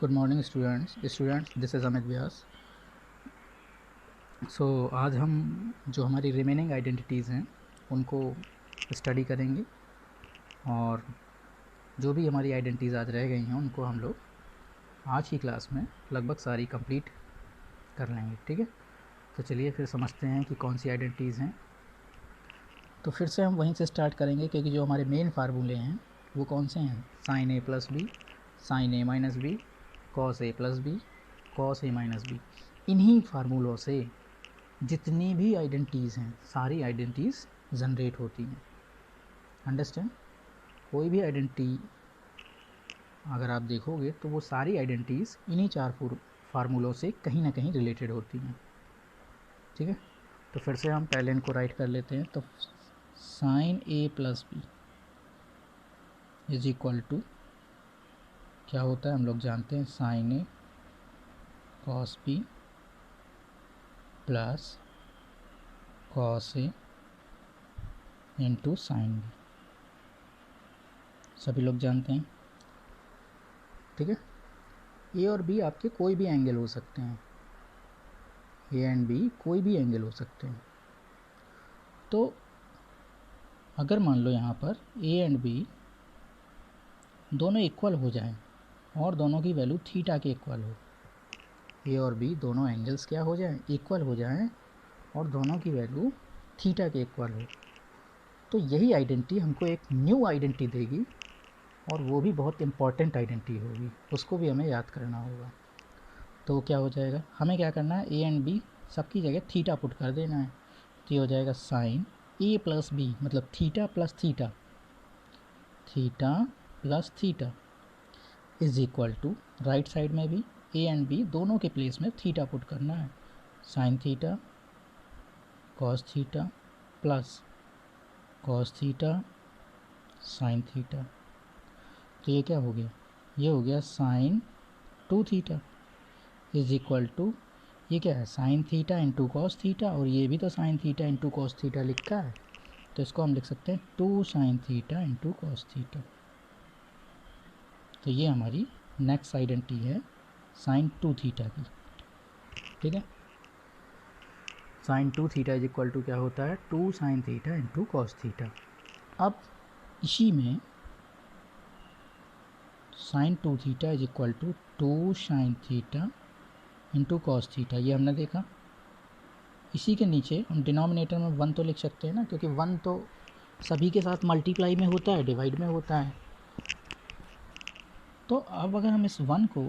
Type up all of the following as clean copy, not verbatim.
Good morning students this is Amit Vyas. आज हम जो हमारी रिमेनिंग आइडेंटिटीज़ हैं उनको स्टडी करेंगे और जो भी हमारी आइडेंटिटीज़ आज रह गई हैं उनको हम लोग आज की क्लास में लगभग सारी कंप्लीट कर लेंगे। ठीक है, तो चलिए फिर समझते हैं कि कौन सी आइडेंटिटीज़ हैं। तो फिर से हम वहीं से स्टार्ट करेंगे क्योंकि जो हमारे मेन फार्मूले हैं वो कौन से हैं, sine A plus B, sine A minus B, cos A plus B, cos A minus B. इन्हीं फार्मूलों से जितनी भी आइडेंटिटीज़ हैं सारी आइडेंटिटीज़ जनरेट होती हैं। अंडरस्टैंड? कोई भी आइडेंटिटी अगर आप देखोगे तो वो सारी आइडेंटिटीज़ इन्हीं चार फार्मूलों से कहीं ना कहीं रिलेटेड होती हैं। ठीक है, तो फिर से हम पहले इनको राइट कर लेते हैं। तो sine A plus B is equal to क्या होता है, हम लोग जानते हैं, sine A cos B plus cos A into sine B, सभी लोग जानते हैं। ठीक है, ए और बी आपके कोई भी एंगल हो सकते हैं, ए एंड बी कोई भी एंगल हो सकते हैं। तो अगर मान लो यहाँ पर ए एंड बी दोनों इक्वल हो जाएं और दोनों की वैल्यू थीटा के इक्वल हो, ए और बी दोनों एंगल्स क्या हो जाएं, इक्वल हो जाएं और दोनों की वैल्यू थीटा के इक्वल हो, तो यही आइडेंटिटी हमको एक न्यू आइडेंटिटी देगी और वो भी बहुत इम्पॉर्टेंट आइडेंटिटी होगी, उसको भी हमें याद करना होगा। तो क्या हो जाएगा, हमें क्या करना है, ए एंड बी सबकी जगह थीटा पुट कर देना है। तो ये हो जाएगा साइन ए प्लस बी, मतलब theta plus theta, theta plus theta is equal to, right side में भी ए एंड बी दोनों के प्लेस में थीटा पुट करना है, sine theta cos theta plus cos theta sine theta. तो ये क्या हो गया, ये हो गया sine 2 theta is equal to, ये क्या है, sine theta into cos theta, और ये भी तो sine theta into cos theta लिखा है, तो इसको हम लिख सकते हैं 2 sine theta into cos theta. तो ये हमारी नेक्स्ट आइडेंटिटी है साइन 2 थीटा की। ठीक है, sine 2 theta is equal to क्या होता है, 2 sine theta into cos theta. अब इसी में sine 2 theta is equal to 2 sine theta into cos theta, ये हमने देखा। इसी के नीचे हम डिनोमिनेटर में 1 तो लिख सकते हैं ना, क्योंकि 1 तो सभी के साथ मल्टीप्लाई में होता है, डिवाइड में होता है। तो अब अगर हम इस 1 को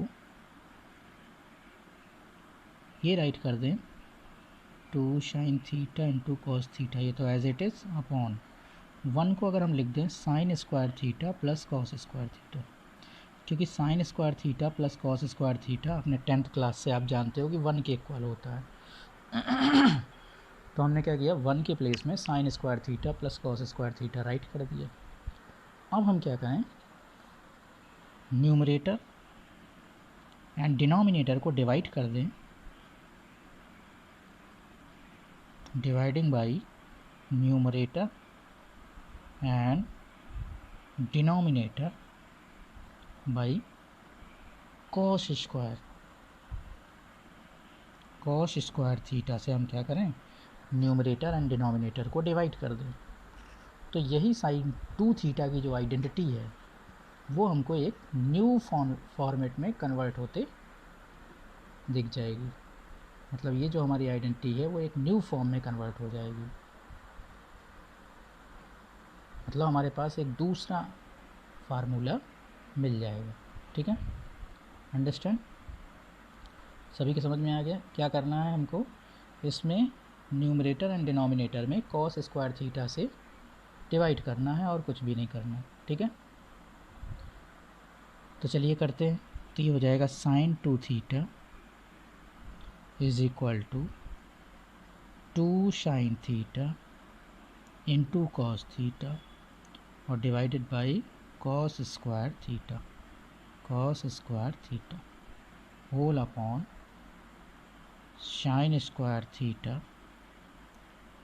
ये राइट कर दें, 2 sine theta into cos theta, ये तो एज इट इज़, अपॉन 1 को अगर हम लिख दें sine square theta plus cos square theta, क्योंकि sine square theta plus cos square theta अपने 10th क्लास से आप जानते हो कि 1 के इक्वल होता है। तो हमने क्या किया, 1 के प्लेस में sign square theta plus cos square theta right कर दिया। अब हम क्या करें, न्यूमरेटर एंड डिनोमिनेटर को डिवाइड कर दें, dividing by numerator and denominator by cos square theta से हम क्या करें, न्यूमरेटर एंड डिनोमिनेटर को डिवाइड कर दें। तो यही साइन 2 थीटा की जो आइडेंटिटी है वो हमको एक न्यू फॉर्मेट में कन्वर्ट होते दिख जाएगी। मतलब ये जो हमारी आइडेंटिटी है वो एक न्यू फॉर्म में कन्वर्ट हो जाएगी, मतलब हमारे पास एक दूसरा फार्मूला मिल जाएगा। ठीक है, अंडरस्टैंड? सभी के समझ में आ गया? क्या करना है हमको, इसमें न्यूमरेटर एंड डिनोमिनेटर में कॉस स्क्वायर थीटा से डिवाइड करना है और कुछ भी नहीं करना। ठीक है, तो चलिए करते हैं। तो ये हो जाएगा sine 2 theta is equal to 2 sine theta into cos theta और divided by cos square theta whole upon sine square theta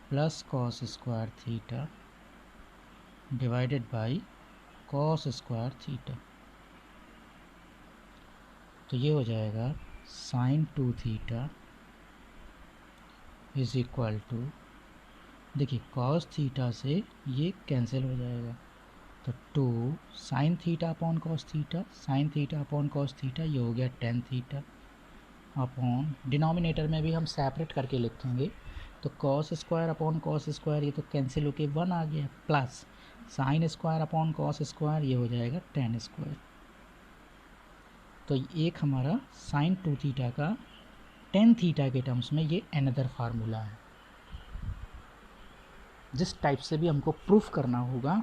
plus cos square theta divided by cos square theta. तो ये हो जाएगा sine 2 theta is equal to, देखिए cos theta से ये cancel हो जाएगा, तो 2 sine theta upon cos theta, sine theta upon cos theta, ये हो गया टेन थीटा अपॉन, डिनोमिनेटर में भी हम सेपरेट करके लिखेंगे, तो cos square upon cos square ये तो कैंसिल होके 1 आ गया, plus sine square upon cos square ये हो जाएगा टेन स्क्वायर। तो एक हमारा साइन 2 थीटा का टेन थीटा के टर्म्स में ये अनदर फार्मूला है। जिस टाइप से भी हमको प्रूफ करना होगा,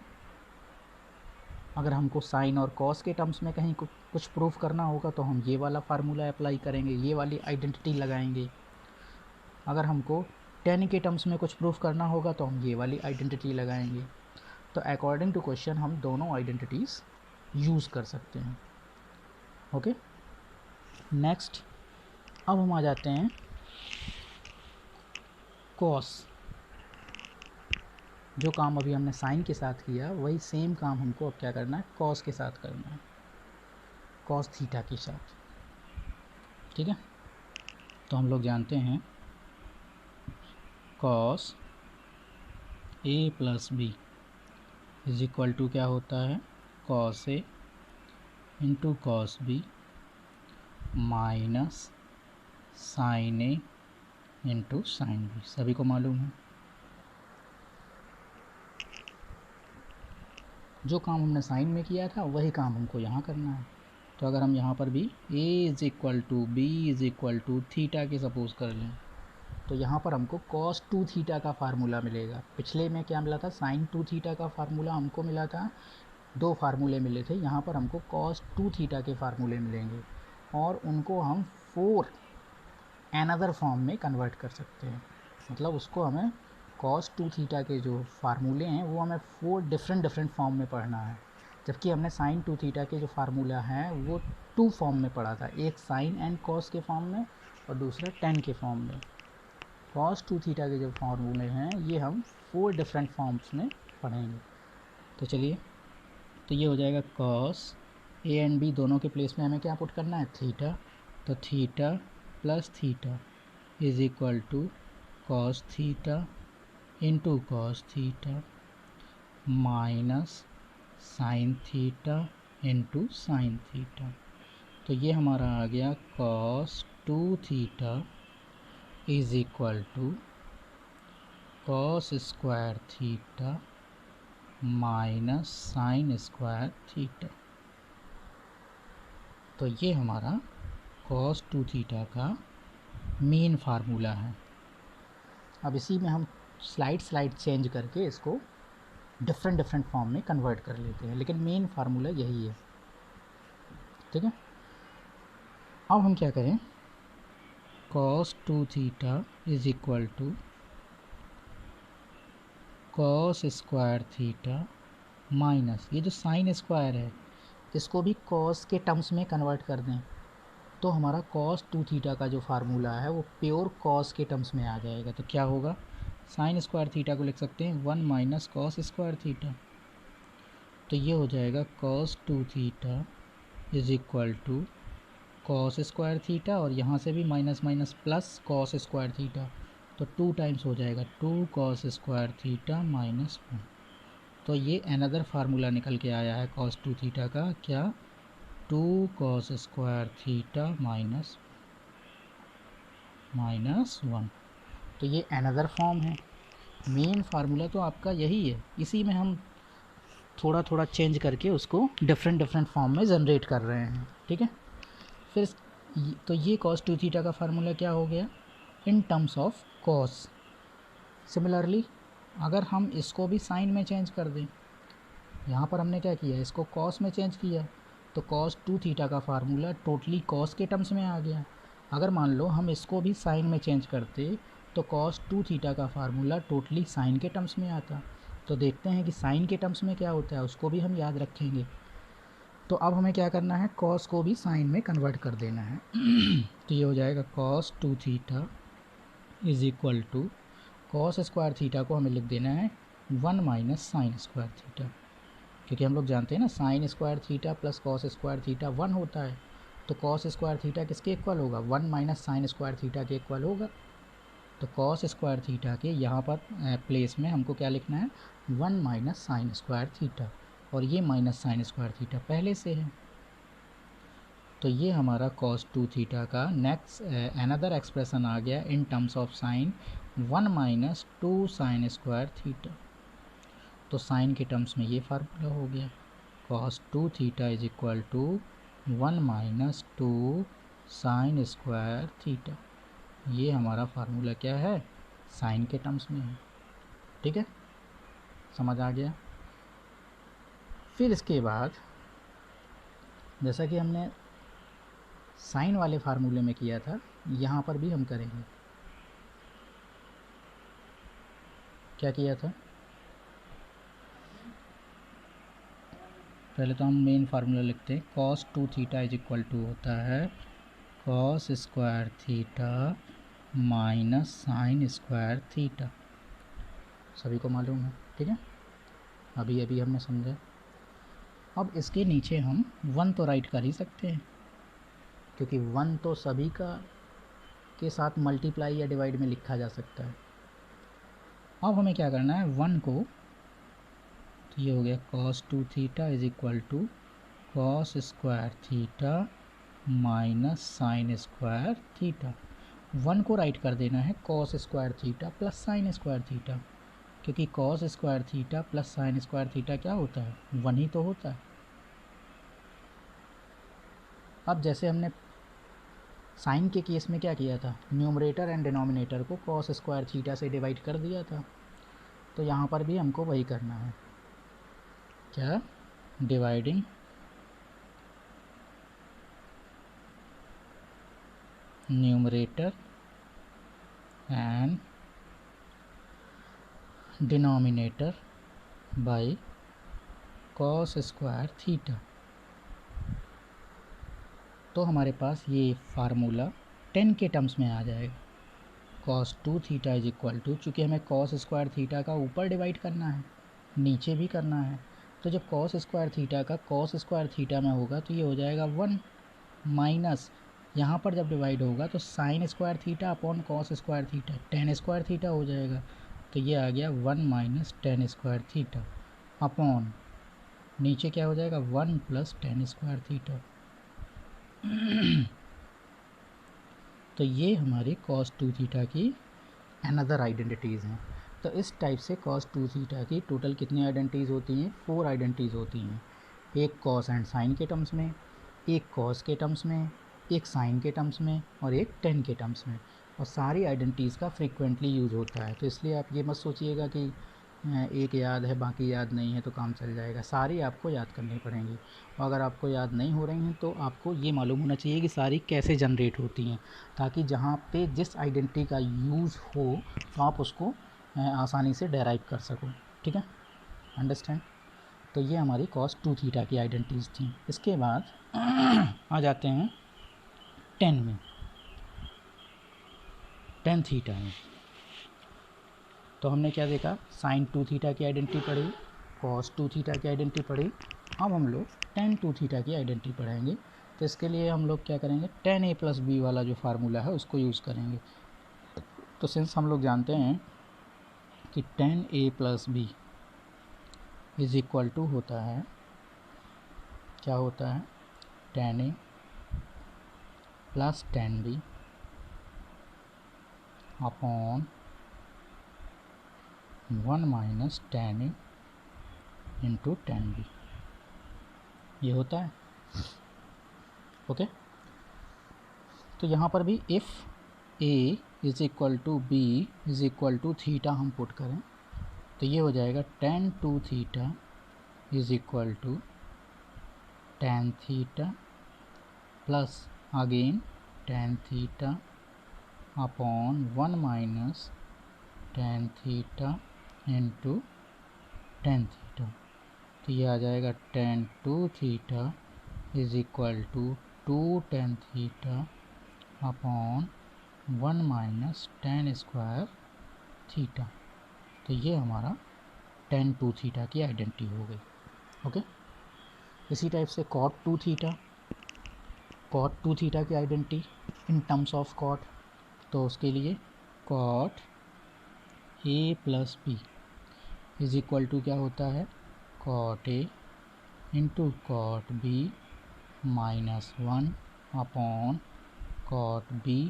अगर हमको साइन और कॉस के टर्म्स में कहीं कुछ प्रूफ करना होगा तो हम ये वाला फार्मूला अप्लाई करेंगे, ये वाली आइडेंटिटी लगाएंगे। अगर हमको टेन के टर्म्स में कुछ प्रूफ करना होगा तो हम ये वाली आइडेंटिटी लगाएंगे। तो अकॉर्डिंग टू क्वेश्चन हम दोनों आइडेंटिटीज़ यूज़ कर सकते हैं। ओके, नेक्स्ट अब हम आ जाते हैं कॉस। जो काम अभी हमने साइन के साथ किया वही सेम काम हमको अब क्या करना है, कॉस के साथ करना है, कॉस थीटा के साथ। ठीक है, तो हम लोग जानते हैं cos A plus B is equal to क्या होता है, cos A into cos B minus sine A into sine B, सभी को मालूम है। जो काम हमने साइन में किया था वही काम हमको यहाँ करना है। तो अगर हम यहाँ पर भी a is equal to B is equal to theta के सपोज़ कर लें, तो यहाँ पर हमको cos 2 थीटा का फार्मूला मिलेगा। पिछले में क्या मिला था, sin 2 थीटा का फार्मूला हमको मिला था, दो फार्मूले मिले थे। यहाँ पर हमको cos 2 थीटा के फार्मूले मिलेंगे और उनको हम 4 अनदर फॉर्म में कन्वर्ट कर सकते हैं। मतलब उसको हमें cos 2 थीटा के जो फार्मूले हैं वो हमें 4 डिफरेंट फॉर्म में पढ़ना है, जबकि हमने sin 2 थीटा के जो फार्मूला हैं वो 2 फॉर्म में पढ़ा था, एक sin एंड cos के फॉर्म में और दूसरा tan के फॉर्म में। cos 2 थीटा के जो फार्मूले हैं ये हम 4 डिफरेंट फॉर्म्स में पढ़ेंगे। तो चलिए, तो ये हो जाएगा cos a एंड b दोनों के प्लेस में हमें क्या पुट करना है, थीटा। तो theta plus theta is equal to cos theta into cos theta minus sine theta into sine theta. तो ये हमारा आ गया cos 2 theta is equal to cos square theta minus sine square theta. तो ये हमारा cos 2 थीटा का main formula है। अब इसी में हम स्लाइड चेंज करके इसको डिफरेंट फॉर्म में कन्वर्ट कर लेते हैं, लेकिन मेन फार्मूला यही है। ठीक है, अब हम क्या करें, cos 2 theta is equal to cos square theta minus, ये जो साइन स्क्वायर है इसको भी cos के टर्म्स में कन्वर्ट कर दें तो हमारा cos 2 थीटा का जो फार्मूला है वो प्योर cos के टर्म्स में आ जाएगा। तो क्या होगा, साइन स्क्वायर थीटा को लिख सकते हैं 1 माइनस कॉस स्क्वायर थीटा। तो ये हो जाएगा cos 2 theta is equal to cos square theta और यहाँ से भी minus minus plus cos square theta, तो 2 टाइम्स हो जाएगा 2 कॉस स्क्वायर थीटा माइनस 1। तो ये अनदर फार्मूला निकल के आया है cos 2 थीटा का, क्या, 2 कॉस स्क्वायर थीटा माइनस 1। तो ये अनदर फॉर्म है। मेन फार्मूला तो आपका यही है, इसी में हम थोड़ा थोड़ा चेंज करके उसको डिफरेंट फॉर्म में जनरेट कर रहे हैं। ठीक है, फिर तो ये cos 2 थीटा का फार्मूला क्या हो गया, in terms of cos। Similarly अगर हम इसको भी साइन में चेंज कर दें, यहाँ पर हमने क्या किया, इसको cos में चेंज किया, तो cos 2 थीटा का फार्मूला टोटली cos के टर्म्स में आ गया। अगर मान लो हम इसको भी साइन में चेंज करते तो cos 2 थीटा का फार्मूला टोटली साइन के टर्म्स में आता। तो देखते हैं कि साइन के टर्म्स में क्या होता है, उसको भी हम याद रखेंगे। तो अब हमें क्या करना है, cos को भी साइन में कन्वर्ट कर देना है। तो ये हो जाएगा cos 2 theta is equal to cos square theta को हमें लिख देना है 1 माइनस साइन स्क्वायर थीटा, क्योंकि हम लोग जानते हैं ना sign square theta plus cos square theta 1 होता है। तो कॉस स्क्वायर थीटा किसके इक्वल होगा, 1 माइनस साइन स्क्वायर थीटा के इक्वल होगा। तो कॉस स्क्वायर थीटा के यहाँ पर प्लेस में हमको क्या लिखना है, 1 माइनस साइन स्क्वायर थीटा, और ये माइनस साइन स्क्वायर थीटा पहले से है। तो ये हमारा cos 2 थीटा का नेक्स्ट अनदर एक्सप्रेशन आ गया in terms of sine 1 minus 2 sine square theta. तो साइन के टर्म्स में ये फार्मूला हो गया, cos 2 theta is equal to 1 minus 2 sine square theta. ये हमारा फार्मूला क्या है, साइन के टर्म्स में है। ठीक है, समझ आ गया। फिर इसके बाद जैसा कि हमने साइन वाले फार्मूले में किया था, यहाँ पर भी हम करेंगे। क्या किया था, पहले तो हम मेन फार्मूला लिखते हैं, cos 2 theta is equal to होता है cos square theta minus sine square theta. सभी को मालूम है, ठीक है, अभी अभी हमने समझा। अब इसके नीचे हम 1 तो राइट कर ही सकते हैं, क्योंकि 1 तो सभी का के साथ मल्टीप्लाई या डिवाइड में लिखा जा सकता है। अब हमें क्या करना है, 1 को, तो ये हो गया cos 2 theta is equal to cos square theta minus sine square theta. 1 को राइट कर देना है cos square theta plus sine square theta, क्योंकि cos square theta plus sine square theta क्या होता है, 1 ही तो होता है। अब जैसे हमने साइन के केस में क्या किया था, न्यूमरेटर एंड डिनोमिनेटर को cos स्क्वायर थीटा से डिवाइड कर दिया था, तो यहाँ पर भी हमको वही करना है, क्या, dividing numerator and denominator by cos square theta. तो हमारे पास ये फार्मूला 10 के टर्म्स में आ जाएगा, cos 2 theta is equal to, चूँकि हमें cos स्क्वायर थीटा का ऊपर डिवाइड करना है, नीचे भी करना है, तो जब cos स्क्वायर थीटा का cos स्क्वायर थीटा में होगा तो ये हो जाएगा 1 माइनस, यहाँ पर जब डिवाइड होगा तो sign square theta upon cos square theta, tan square theta हो जाएगा। तो ये आ गया 1 minus tan square theta upon, नीचे क्या हो जाएगा, 1 प्लस tan स्क्वायर थीटा। तो ये हमारी cos 2 थीटा की अनदर आइडेंटिटीज़ हैं। तो इस टाइप से cos 2 थीटा की टोटल कितनी आइडेंटिटीज़ होती हैं, 4 आइडेंटिटीज़ होती हैं। एक cos एंड साइन के टर्म्स में, एक cos के टर्म्स में, एक साइन के टर्म्स में, और एक tan के टर्म्स में। और सारी आइडेंटिटीज़ का फ्रीक्वेंटली यूज़ होता है, तो इसलिए आप ये मत सोचिएगा कि एक याद है बाकी याद नहीं है तो काम चल जाएगा, सारी आपको याद करनी पड़ेंगी। और अगर आपको याद नहीं हो रही हैं तो आपको ये मालूम होना चाहिए कि सारी कैसे जनरेट होती हैं, ताकि जहाँ पे जिस आइडेंटिटी का यूज़ हो तो आप उसको आसानी से डेराइव कर सको। ठीक है, अंडरस्टैंड। तो ये हमारी cos 2 थीटा की आइडेंटिटीज़ थी। इसके बाद आ जाते हैं 10 में, tan थीटा में। तो हमने क्या देखा, sin 2 थीटा की आइडेंटिटी पढ़ी, cos 2 थीटा की आइडेंटिटी पढ़ी। अब हम लोग tan 2 थीटा की आइडेंटिटी पढ़ेंगे। तो इसके लिए हम लोग क्या करेंगे, tan a प्लस बी वाला जो फार्मूला है उसको यूज़ करेंगे। तो सिंस हम लोग जानते हैं कि tan a plus B is equal to होता है, क्या होता है, tan a plus tan b upon 1 minus tan a into tan b, ये होता है। ओके, तो यहाँ पर भी if a is equal to B is equal to theta हम पुट करें तो ये हो जाएगा tan 2 theta is equal to tan theta plus again tan theta upon 1 minus tan theta into tan theta. तो ये आ जाएगा tan 2 theta is equal to 2 tan theta upon 1 minus tan square theta. तो ये हमारा tan 2 थीटा की identity हो गई। ओके, इसी टाइप से cot 2 theta, cot two theta की identity in terms of cot, तो उसके लिए cot A plus B is equal to क्या होता है, cot A into cot B minus 1 upon cot B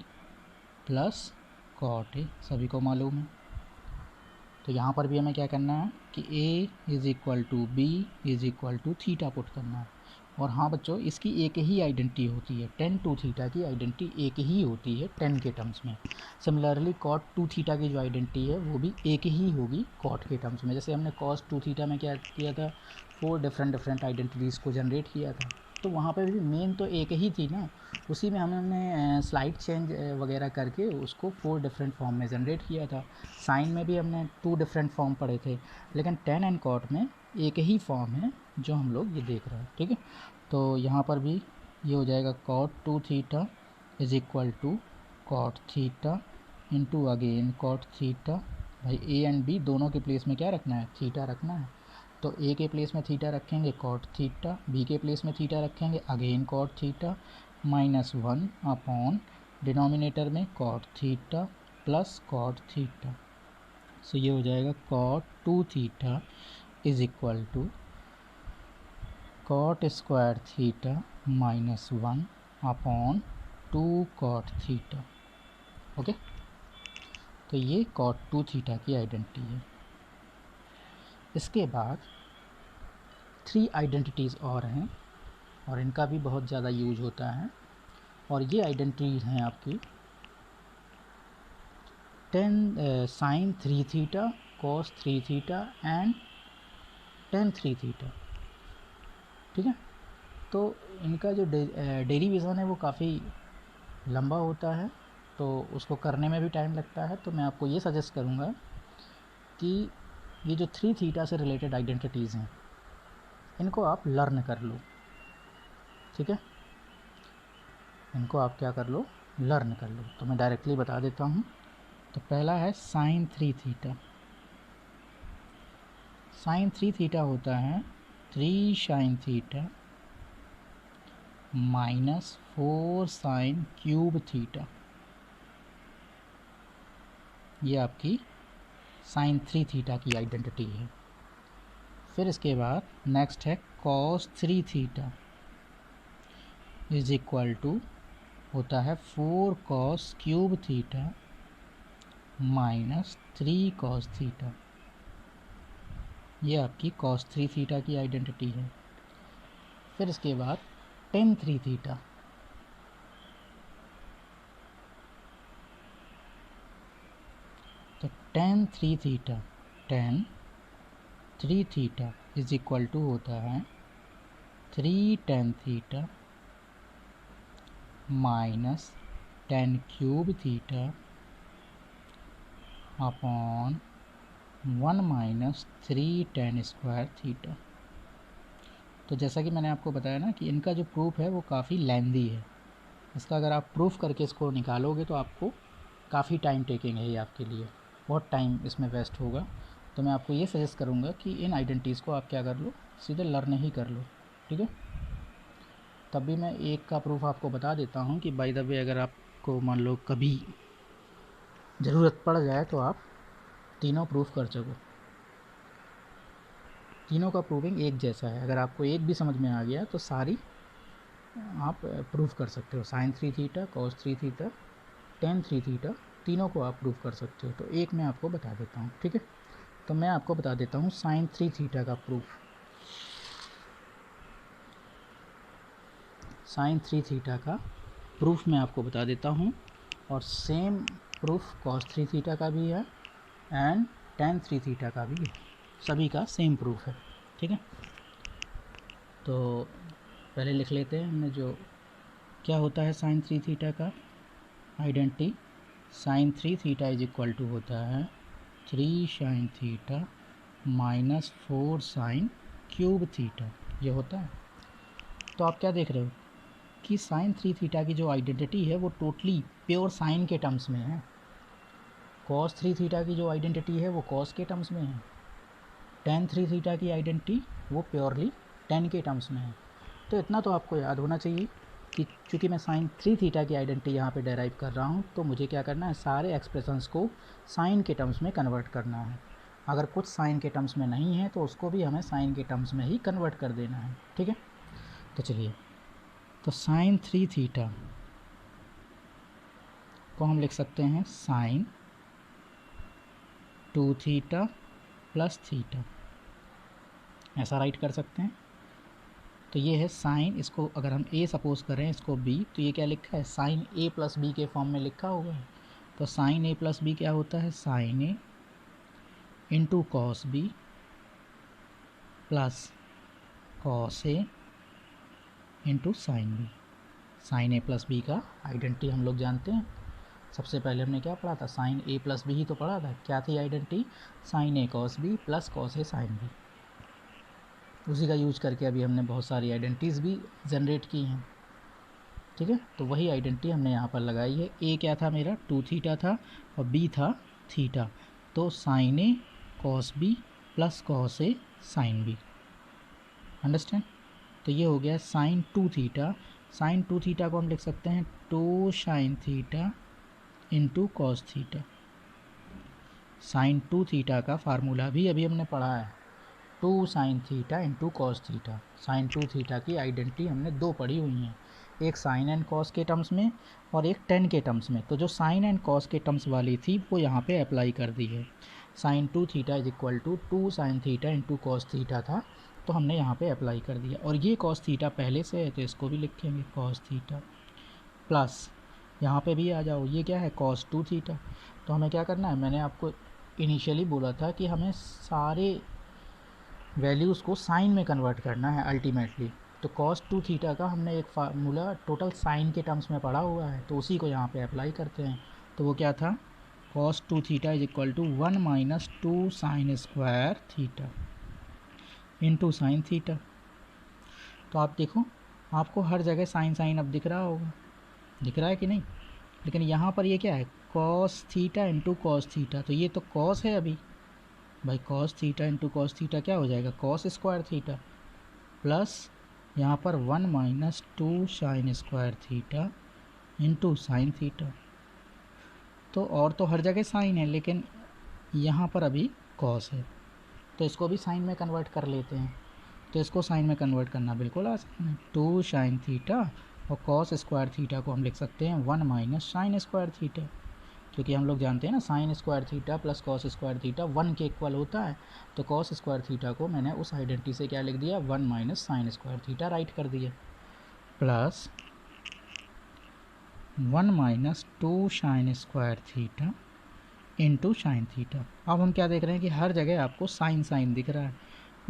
plus cot A, सभी को मालूम है। तो यहाँ पर भी हमें क्या करना है कि a is equal to B is equal to theta put करना है। और हाँ बच्चों, इसकी एक ही आइडेंटिटी होती है, टेन टू थीटा की आइडेंटिटी एक ही होती है टेन के टर्म्स में। सिमिलरली कॉट टू थीटा की जो आइडेंटिटी है वो भी एक ही होगी कॉट के टर्म्स में। जैसे हमने कॉस टू थीटा में क्या किया था, 4 डिफरेंट आइडेंटिटीज़ को जनरेट किया था, तो वहाँ पर भी मेन तो एक ही थी ना, उसी में हमने स्लाइड चेंज वगैरह करके उसको 4 डिफरेंट फॉर्म में जनरेट किया था। साइन में भी हमने 2 डिफरेंट फॉर्म पढ़े थे, लेकिन टेन एंड कॉट में एक ही फॉर्म है जो हम लोग ये देख रहे हैं, ठीक है। तो यहाँ पर भी ये हो जाएगा cot two theta is equal to cot theta into again cot theta. भाई ए एंड बी दोनों के प्लेस में क्या रखना है, थीटा रखना है। तो ए के प्लेस में थीटा रखेंगे कॉट थीटा, बी के प्लेस में थीटा रखेंगे again cot theta minus 1 upon denominator में cot theta plus cot theta. So ये हो जाएगा cot two theta is equal to cot square theta minus 1 upon 2 cot theta. Okay, तो ये cot two theta की identity है। इसके बाद 3 आइडेंटिटीज़ और हैं और इनका भी बहुत ज़्यादा यूज होता है, और ये आइडेंटिटी हैं आपकी sine 3 theta cos 3 theta and tan 3 theta, ठीक है। तो इनका जो डेरिवेशन है वो काफ़ी लंबा होता है, तो उसको करने में भी टाइम लगता है। तो मैं आपको ये सजेस्ट करूँगा कि ये जो 3 थीटा से रिलेटेड आइडेंटिटीज़ हैं इनको आप लर्न कर लो, ठीक है। इनको आप क्या कर लो, लर्न कर लो। तो मैं डायरेक्टली बता देता हूँ। तो पहला है साइन 3 थीटा। साइन 3 थीटा होता है 3 sine theta minus 4 sine cube theta. ये आपकी साइन 3 थीटा की आइडेंटिटी है। फिर इसके बाद नेक्स्ट है cos 3 theta is equal to होता है 4 cos cube theta minus 3 cos theta. ये आपकी कॉस 3 थीटा की आइडेंटिटी है। फिर इसके बाद टेन 3 थीटा। तो tan 3 theta, tan 3 theta is equal to होता है 3 tan theta minus 10 cube theta upon 1 minus 3 tan square theta. तो जैसा कि मैंने आपको बताया ना कि इनका जो प्रूफ है वो काफ़ी लेंदी है। इसका अगर आप प्रूफ करके इसको निकालोगे तो आपको काफ़ी टाइम टेकिंग है, ये आपके लिए बहुत टाइम इसमें वेस्ट होगा। तो मैं आपको ये सजेस्ट करूँगा कि इन आइडेंटिटीज़ को आप क्या कर लो, सीधे लर्न ही कर लो, ठीक है। तब भी मैं एक का प्रूफ आपको बता देता हूँ कि बाय द वे अगर आपको मान लो कभी ज़रूरत पड़ जाए तो आप तीनों प्रूफ कर सको। तीनों का प्रूविंग एक जैसा है, अगर आपको एक भी समझ में आ गया तो सारी आप प्रूफ कर सकते हो। Sine 3 theta cos 3 theta tan 3 theta तीनों को आप प्रूफ कर सकते हो। तो एक मैं आपको बता देता हूँ, ठीक है। तो मैं आपको बता देता हूँ साइन 3 थीटा का प्रूफ। साइन 3 थीटा का प्रूफ मैं आपको बता देता हूँ, और सेम प्रूफ कॉस 3 थीटा का भी है एंड टेन 3 थीटा का भी है। सभी का सेम प्रूफ है, ठीक है। तो पहले लिख लेते हैं हमने जो क्या होता है साइन 3 थीटा का identity. Sine 3 theta is equal to होता है 3 sine theta minus 4 sine cube theta, ये होता है। तो आप क्या देख रहे हो कि साइन 3 थीटा की जो आइडेंटिटी है वो टोटली प्योर साइन के टर्म्स में है। कॉस 3 थीटा की जो आइडेंटिटी है वो कॉस के टर्म्स में है। टेन 3 थीटा की आइडेंटिटी वो प्योरली टेन के टर्म्स में है। तो इतना तो आपको याद होना चाहिए कि चूँकि मैं साइन 3 थीटा की आइडेंटिटी यहाँ पे डेराइव कर रहा हूँ, तो मुझे क्या करना है, सारे एक्सप्रेशंस को साइन के टर्म्स में कन्वर्ट करना है। अगर कुछ साइन के टर्म्स में नहीं है तो उसको भी हमें साइन के टर्म्स में ही कन्वर्ट कर देना है, ठीक है। तो चलिए, तो साइन 3 थीटा को हम लिख सकते हैं साइन 2 थीटा प्लस थीटा, ऐसा राइट कर सकते हैं। तो ये है साइन, इसको अगर हम ए सपोज करें, इसको बी, तो ये क्या लिखा है, साइन ए प्लस बी के फॉर्म में लिखा हुआ है। तो साइन ए प्लस बी क्या होता है, sine A into cos B plus cos A into sine B. Sine A plus B का आइडेंटिटी हम लोग जानते हैं। सबसे पहले हमने क्या पढ़ा था, साइन ए प्लस बी ही तो पढ़ा था। क्या थी identity, sign A cos B plus cos A sine B. उसी का यूज करके अभी हमने बहुत सारी आइडेंटिटीज़ भी जनरेट की हैं, ठीक है। तो वही आइडेंटिटी हमने यहाँ पर लगाई है। ए क्या था मेरा, 2 थीटा था, और बी था थीटा। तो sine A cos B plus cos A sine B, understand. तो ये हो गया साइन 2 थीटा। साइन 2 थीटा को हम लिख सकते हैं 2 sine theta into cos theta. Sine 2 theta का फार्मूला भी अभी हमने पढ़ा है, 2 sine theta into cos theta. Sine 2 theta की आइडेंटिटी हमने दो पढ़ी हुई हैं, एक साइन एंड कॉस के टर्म्स में और एक टेन के टर्म्स में। तो जो साइन एंड कॉस के टर्म्स वाली थी वो यहाँ पे अप्लाई कर दी है। Sine 2 theta is equal to 2 sine theta into cos theta था, तो हमने यहाँ पे अप्लाई कर दिया। और ये कॉस थीटा पहले से है तो इसको भी लिखेंगे कॉस थीटा, प्लस यहाँ पे भी आ जाओ, ये क्या है, कॉस 2 थीटा। तो हमें क्या करना है, मैंने आपको इनिशियली बोला था कि हमें सारे वैल्यूज़ को साइन में कन्वर्ट करना है अल्टीमेटली। तो कॉस 2 थीटा का हमने एक फार्मूला टोटल साइन के टर्म्स में पढ़ा हुआ है, तो उसी को यहाँ पे अप्लाई करते हैं। तो वो क्या था, cos 2 theta is equal to 1 minus 2 sine square theta into sine theta. तो आप देखो, आपको हर जगह साइन साइन अब दिख रहा होगा, दिख रहा है कि नहीं। लेकिन यहाँ पर ये क्या है, cos theta into cos theta. तो ये तो कॉस है अभी भाई, cos theta into cos theta क्या हो जाएगा, कॉस स्क्वायर थीटा, प्लस यहाँ पर 1 minus 2 sine square theta into sine theta. तो और तो हर जगह साइन है, लेकिन यहाँ पर अभी कॉस है, तो इसको भी साइन में कन्वर्ट कर लेते हैं। तो इसको साइन में कन्वर्ट करना बिल्कुल आसान है। 2 साइन थीटा और कॉस स्क्वायर थीटा को हम लिख सकते हैं 1 माइनस साइन स्क्वायर थीटा, क्योंकि हम लोग जानते हैं ना sign square theta plus cos square theta 1 के इक्वल होता है। तो कॉस स्क्वायर थीटा को मैंने उस आइडेंटिटी से क्या लिख दिया, 1 minus sine square theta right कर दिया, plus 1 minus 2 sine square theta into sine theta. अब हम क्या देख रहे हैं कि हर जगह आपको साइन साइन दिख रहा है,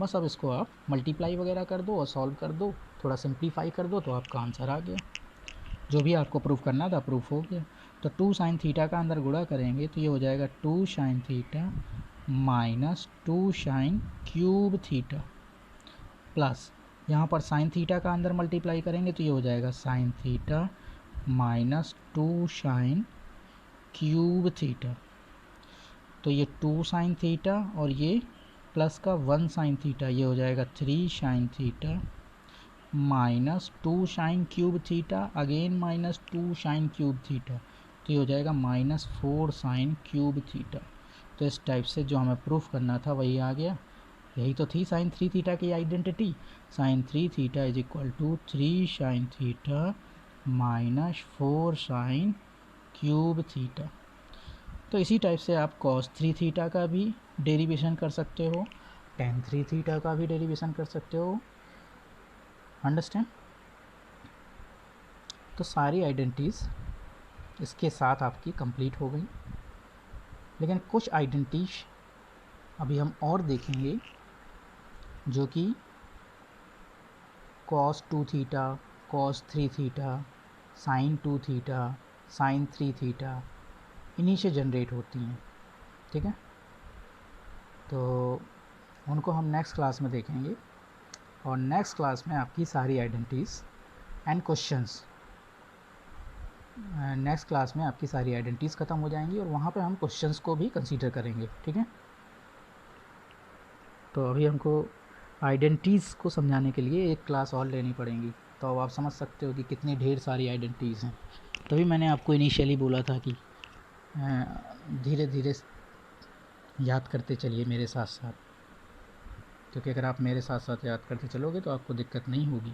बस अब इसको आप मल्टीप्लाई वगैरह कर दो और सॉल्व कर दो, थोड़ा सिंप्लीफाई कर दो, तो आपका आंसर आ गया। जो भी आपको प्रूफ करना था प्रूफ हो गया। तो 2 साइन थीटा का अंदर गुणा करेंगे तो ये हो जाएगा 2 sine theta minus 2 sign cube theta, plus यहाँ पर साइन थीटा का अंदर मल्टीप्लाई करेंगे तो ये हो जाएगा sign theta minus 2 sign cube theta. तो ये 2 साइन थीटा और ये प्लस का 1 साइन थीटा, ये हो जाएगा 3 sine theta minus 2 sign cube theta, again minus 2 sign cube theta, तो ये हो जाएगा माइनस 4 साइन क्यूब थीटा। तो इस टाइप से जो हमें प्रूफ करना था वही आ गया। यही तो थी साइन 3 थीटा की identity, sine 3 theta is equal to 3 sine theta minus 4 sine cube theta. तो इसी टाइप से आप कॉस 3 थीटा का भी डेरिवेशन कर सकते हो, टेन 3 थीटा का भी डेरिवेशन कर सकते हो, अंडरस्टैंड। तो सारी आइडेंटिटीज़ इसके साथ आपकी कंप्लीट हो गई, लेकिन कुछ आइडेंटिटीज अभी हम और देखेंगे जो कि cos 2 theta, cos 3 theta, sine 2 theta, sine 3 theta, इन्हीं से जनरेट होती हैं, ठीक है। तो उनको हम नेक्स्ट क्लास में देखेंगे, और नेक्स्ट क्लास में आपकी सारी identities and questions, next class में आपकी सारी आइडेंटिटीज़ ख़त्म हो जाएंगी और वहाँ पे हम क्वेश्चंस को भी कंसीडर करेंगे, ठीक है। तो अभी हमको आइडेंटिटीज़ को समझाने के लिए एक क्लास और लेनी पड़ेंगी, तो अब आप समझ सकते हो कि कितनी ढेर सारी आइडेंटिटीज़ हैं। तभी मैंने आपको इनिशियली बोला था कि धीरे धीरे याद करते चलिए मेरे साथ साथ, क्योंकि अगर आप मेरे साथ साथ याद करते चलोगे तो आपको दिक्कत नहीं होगी।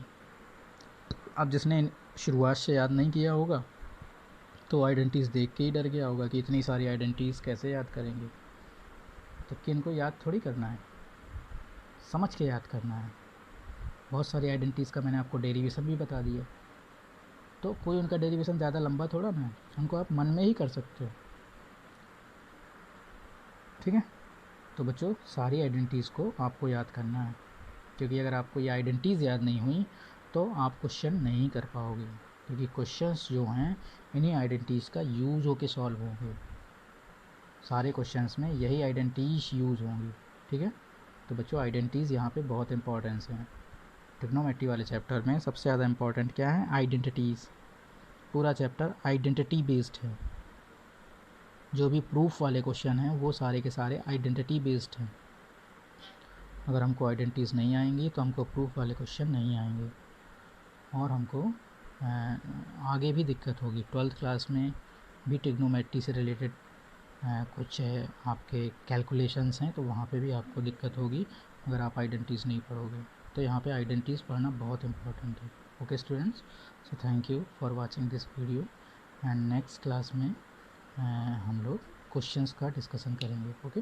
अब जिसने शुरुआत से याद नहीं किया होगा तो आइडेंटिटीज़ देख के ही डर गया होगा कि इतनी सारी आइडेंटिटीज़ कैसे याद करेंगे। जबकि इनको याद थोड़ी करना है, समझ के याद करना है। बहुत सारी आइडेंटिटीज़ का मैंने आपको डेरिवेशन भी बता दिया, तो कोई उनका डेरिवेशन ज़्यादा लंबा थोड़ा ना है, उनको आप मन में ही कर सकते हो। ठीक है, तो बच्चों सारी आइडेंटिटीज़ को आपको याद करना है, क्योंकि अगर आपको ये आइडेंटिटीज़ याद नहीं हुई तो आप क्वेश्चन नहीं कर पाओगे, क्योंकि क्वेश्चंस जो हैं इन्हीं आइडेंटिटीज़ का यूज़ होके सॉल्व होंगे। सारे क्वेश्चंस में यही आइडेंटिटीज़ यूज़ होंगी। ठीक है, तो बच्चों आइडेंटिटीज़ यहाँ पे बहुत इंपॉर्टेंस हैं। ट्रिग्नोमेट्री वाले चैप्टर में सबसे ज़्यादा इंपॉर्टेंट क्या है? आइडेंटिटीज़। पूरा चैप्टर आइडेंटिटी बेस्ड है। जो भी प्रूफ वाले क्वेश्चन हैं वो सारे के सारे आइडेंटिटी बेस्ड हैं। अगर हमको आइडेंटिटीज़ नहीं आएंगी तो हमको प्रूफ वाले क्वेश्चन नहीं आएंगे और हमको आगे भी दिक्कत होगी। 12th क्लास में भी ट्रिग्नोमेट्री से रिलेटेड कुछ आपके कैलकुलेशंस हैं, तो वहाँ पे भी आपको दिक्कत होगी अगर आप आइडेंटिटीज़ नहीं पढ़ोगे। तो यहाँ पे आइडेंटिटीज़ पढ़ना बहुत इंपॉर्टेंट है। Okay students, so thank you for watching this video and next class में हम लोग क्वेश्चंस का डिस्कशन करेंगे। ओके।